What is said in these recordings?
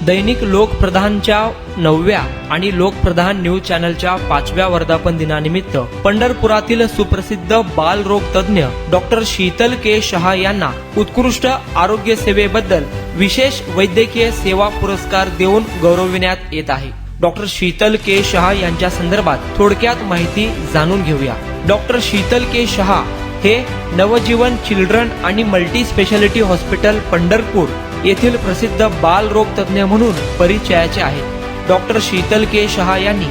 दैनिक लोकप्रधानच्या 9व्या आणि लोकप्रधान न्यूज चॅनलच्या 5व्या वर्धापन दिनानिमित्त पंढरपुरातील सुप्रसिद्ध बालरोग तज्ञ डॉक्टर शीतल के शहा यांना उत्कृष्ट आरोग्य सेवेबद्दल विशेष वैद्यकीय सेवा पुरस्कार देऊन गौरविण्यात येत आहे। डॉक्टर शीतल के शहा यांच्या संदर्भात थोडक्यात माहिती जाणून घेऊया। डॉक्टर शीतल के शहा हे नवजीवन चिल्ड्रन आणि मल्टी स्पेशालिटी हॉस्पिटल पंढरपूर येथील प्रसिद्ध बालरोग तज्ञ म्हणून परिचयाचे आहेत। डॉक्टर शीतल के शहा यांनी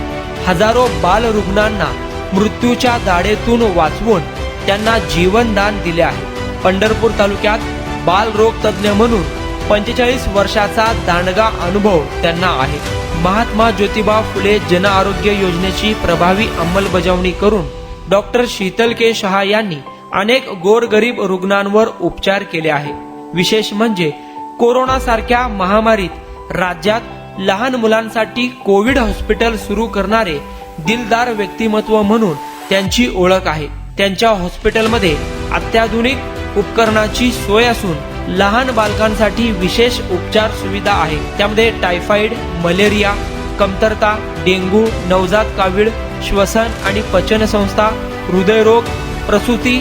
हजारो बाल रुग्णांना मृत्यूच्या दाढेतून वाचवून त्यांना जीवनदान दिले आहे। पंढरपूर तालुक्यात बालरोग तज्ञ म्हणून 45 वर्षाचा दांडगा अनुभव त्यांना आहे। महात्मा ज्योतिबा फुले जन आरोग्य योजनेची प्रभावी अंमलबजावणी करून डॉक्टर शीतल के शहा यांनी अनेक गोरगरीब रुग्णांवर उपचार केले आहे। विशेष म्हणजे कोरोना सारख्या महामारीत राज्यात लहान मुलांसाठी कोविड हॉस्पिटल सुरू करणारे दिलदार व्यक्तिमत्व म्हणून त्यांची ओळख आहे। त्यांच्या हॉस्पिटलमध्ये अत्याधुनिक उपकरणाची सोय असून लहान बालकांसाठी विशेष उपचार सुविधा आहे। त्यामध्ये टायफॉइड, मलेरिया, कमतरता, डेंग्यू, नवजात कावीळ, श्वसन आणि पचन संस्था, हृदयरोग, प्रसूती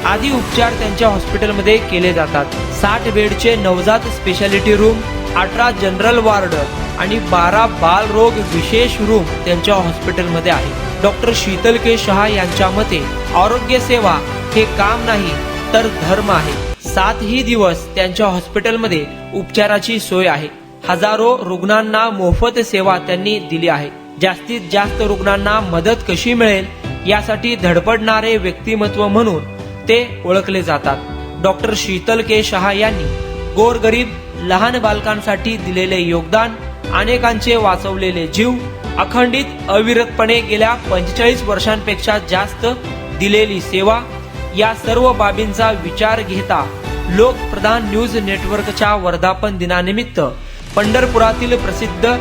आदी उपचार त्यांच्या हॉस्पिटलमध्ये केले जातात। 60 बेडचे नवजात स्पेशालिटी रूम, 18 जनरल वार्ड आणि 12 बालरोग विशेष रूम त्यांच्या हॉस्पिटलमध्ये आहे। डॉक्टर शीतल के शहा यांच्या मते आरोग्य सेवा हे काम नाही तर धर्म आहे। 7ही दिवस त्यांच्या हॉस्पिटलमध्ये उपचाराची सोय आहे। हजारो रुग्णांना मोफत सेवा त्यांनी दिली आहे। जास्तीत जास्त रुग्णांना मदत कशी मिळेल यासाठी धडपडणारे व्यक्तिमत्व म्हणून ते ओळखले जातात। डॉक्टर शीतल के शहा यांनी गोरगरीब लहान बालकांसाठी दिलेले योगदान, अनेकांचे वाचवलेले जीव, अखंडित अविरतपणे गेल्या 45 वर्षांपेक्षा जास्त दिलेली सेवा या सर्व बाबींचा विचार घेता लोकप्रधान न्यूज नेटवर्कच्या वर्धापन दिनानिमित्त पंढरपुरातील प्रसिद्ध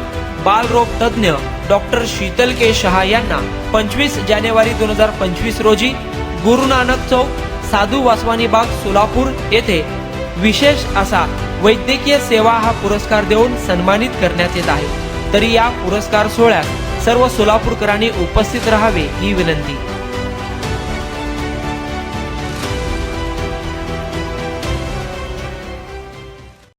बालरोग तज्ञ डॉक्टर शीतल के शहा यांना 25 जानेवारी 2025 रोजी गुरु नानक चौक, साधू वासवानी बाग, सोलापूर येथे विशेष असा वैद्यकीय सेवा हा पुरस्कार देऊन सन्मानित करण्यात येत आहे। तरी या पुरस्कार सोहळ्यात सर्व सोलापूरकरांनी उपस्थित राहावे ही विनंती।